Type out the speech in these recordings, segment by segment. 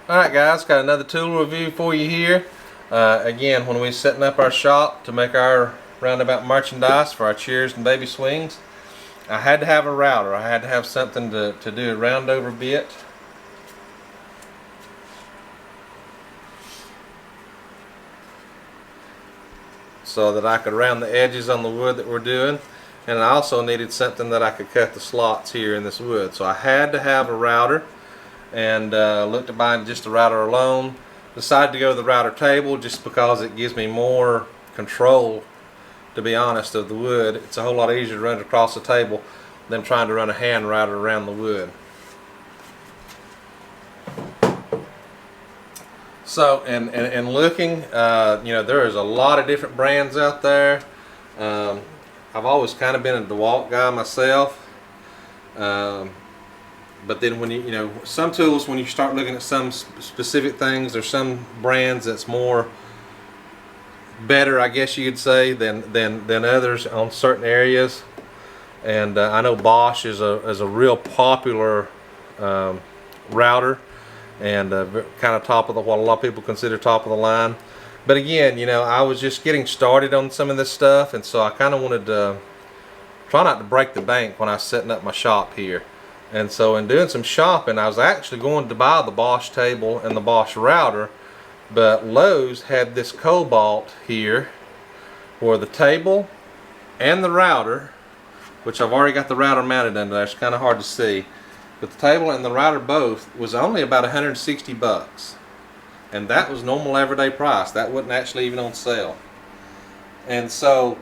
Alright guys, got another tool review for you here. Again, when we were setting up our shop to make our Roundabout merchandise for our chairs and baby swings, I had to have a router. I had to have something to do a round over bit. So that I could round the edges on the wood that we're doing. And I also needed something that I could cut the slots here in this wood. So I had to have a router, and looked at buying just the router alone. Decided to go with the router table just because it gives me more control, to be honest, of the wood. It's a whole lot easier to run it across the table than trying to run a hand router around the wood. So, and looking, you know, there is a lot of different brands out there. I've always kind of been a DeWalt guy myself. But then when you know, some tools, when you start looking at some specific things, there's some brands that's more better, I guess you could say, than others on certain areas. And I know Bosch is a real popular router, and kind of top of the, what a lot of people consider top of the line. But again, you know, I was just getting started on some of this stuff, and so I kind of wanted to try not to break the bank when I was setting up my shop here. And so in doing some shopping, I was actually going to buy the Bosch table and the Bosch router, but Lowe's had this Cobalt here where the table and the router, which I've already got the router mounted under there, it's kind of hard to see, but the table and the router both was only about 160 bucks. And that was normal everyday price. That wasn't actually even on sale. And so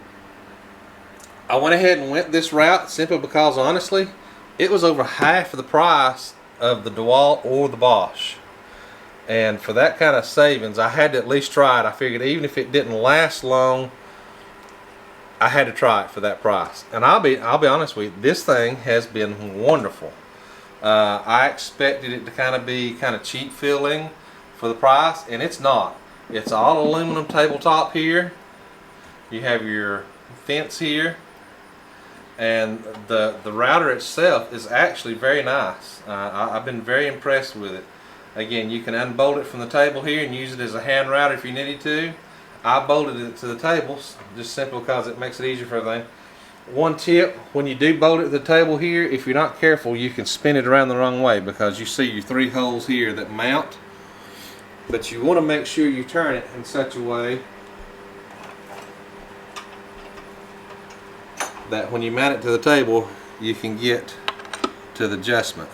I went ahead and went this route simply because, honestly, it was over half of the price of the DeWalt or the Bosch. And for that kind of savings, I had to at least try it. I figured even if it didn't last long, I had to try it for that price. And I'll be honest with you, this thing has been wonderful. I expected it to kind of be kind of cheap feeling for the price, and it's not. It's all aluminum tabletop here. You have your fence here. And the router itself is actually very nice. I've been very impressed with it. Again, you can unbolt it from the table here and use it as a hand router if you needed to. I bolted it to the tables just simply because it makes it easier for everything. One tip, when you do bolt it to the table here, if you're not careful, you can spin it around the wrong way, because you see your 3 holes here that mount. But you want to make sure you turn it in such a way that when you mount it to the table, you can get to the adjustment.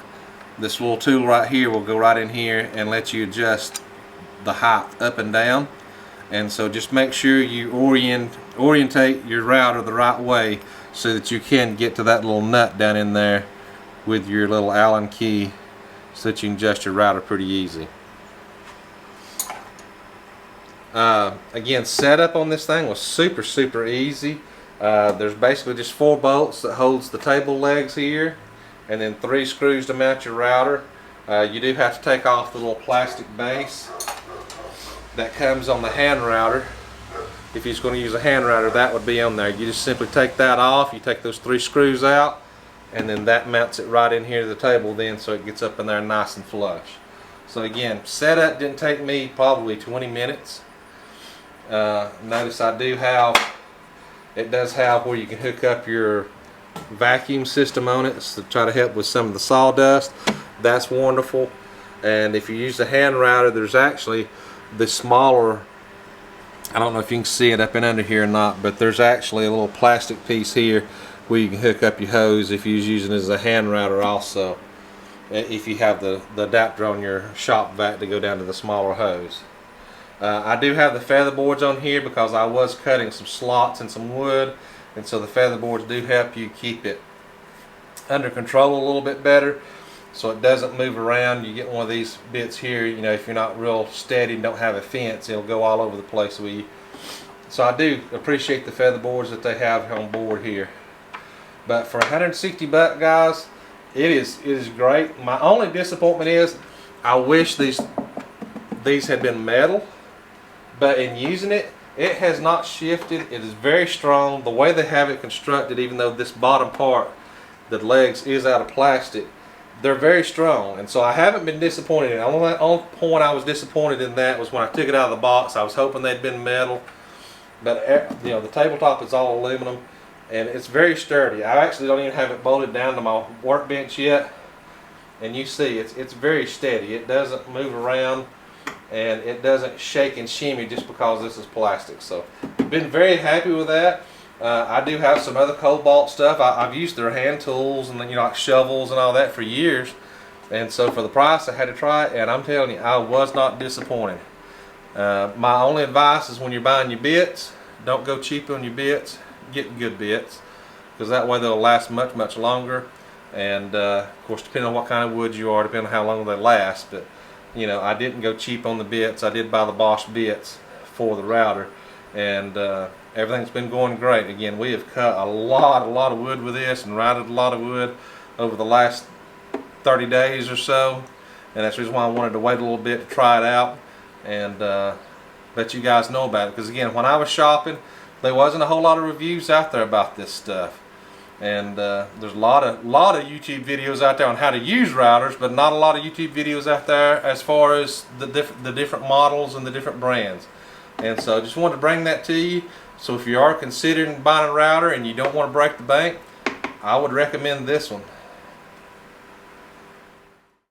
This little tool right here will go right in here and let you adjust the height up and down. And so just make sure you orientate your router the right way so that you can get to that little nut down in there with your little Allen key, so that you can adjust your router pretty easy. Again, setup on this thing was super easy. There's basically just 4 bolts that holds the table legs here, and then 3 screws to mount your router. You do have to take off the little plastic base that comes on the hand router. If you're going to use a hand router, that would be on there. You just simply take that off, you take those 3 screws out, and then that mounts it right in here to the table then, so it gets up in there nice and flush. So again, setup didn't take me probably 20 minutes. Notice I do have, it does have where you can hook up your vacuum system on it to try to help with some of the sawdust. That's wonderful. And if you use the hand router, there's actually the smaller, I don't know if you can see it up and under here or not, but there's actually a little plastic piece here where you can hook up your hose if you're using it as a hand router also, if you have the adapter on your shop vac to go down to the smaller hose. I do have the feather boards on here because I was cutting some slots and some wood, and so the feather boards do help you keep it under control a little bit better so it doesn't move around. You get one of these bits here, you know, if you're not real steady and don't have a fence, it'll go all over the place with you. So I do appreciate the feather boards that they have on board here. But for 160 bucks, guys, it is great. My only disappointment is I wish these had been metal. But in using it, it has not shifted. It is very strong. The way they have it constructed, even though this bottom part, the legs, is out of plastic, they're very strong, and so I haven't been disappointed. The only point I was disappointed in that was when I took it out of the box. I was hoping they'd been metal, but you know, the tabletop is all aluminum, and it's very sturdy. I actually don't even have it bolted down to my workbench yet, and you see it's very steady. It doesn't move around, and it doesn't shake and shimmy just because this is plastic. So I've been very happy with that. I do have some other Kobalt stuff. I've used their hand tools and, you know, like shovels and all that for years, and so for the price I had to try it, and I'm telling you, I was not disappointed. My only advice is when you're buying your bits, don't go cheap on your bits. Get good bits, because that way they'll last much longer, and of course depending on what kind of wood you are, depending on how long they last. But you know, I didn't go cheap on the bits. I did buy the Bosch bits for the router, and everything's been going great. Again, we have cut a lot of wood with this and routed a lot of wood over the last 30 days or so, and that's the reason why I wanted to wait a little bit to try it out and let you guys know about it. Because again, when I was shopping, there wasn't a whole lot of reviews out there about this stuff, and there's a lot of YouTube videos out there on how to use routers, but not a lot of YouTube videos out there as far as the different models and the different brands. And so I just wanted to bring that to you. So if you are considering buying a router and you don't want to break the bank, I would recommend this one.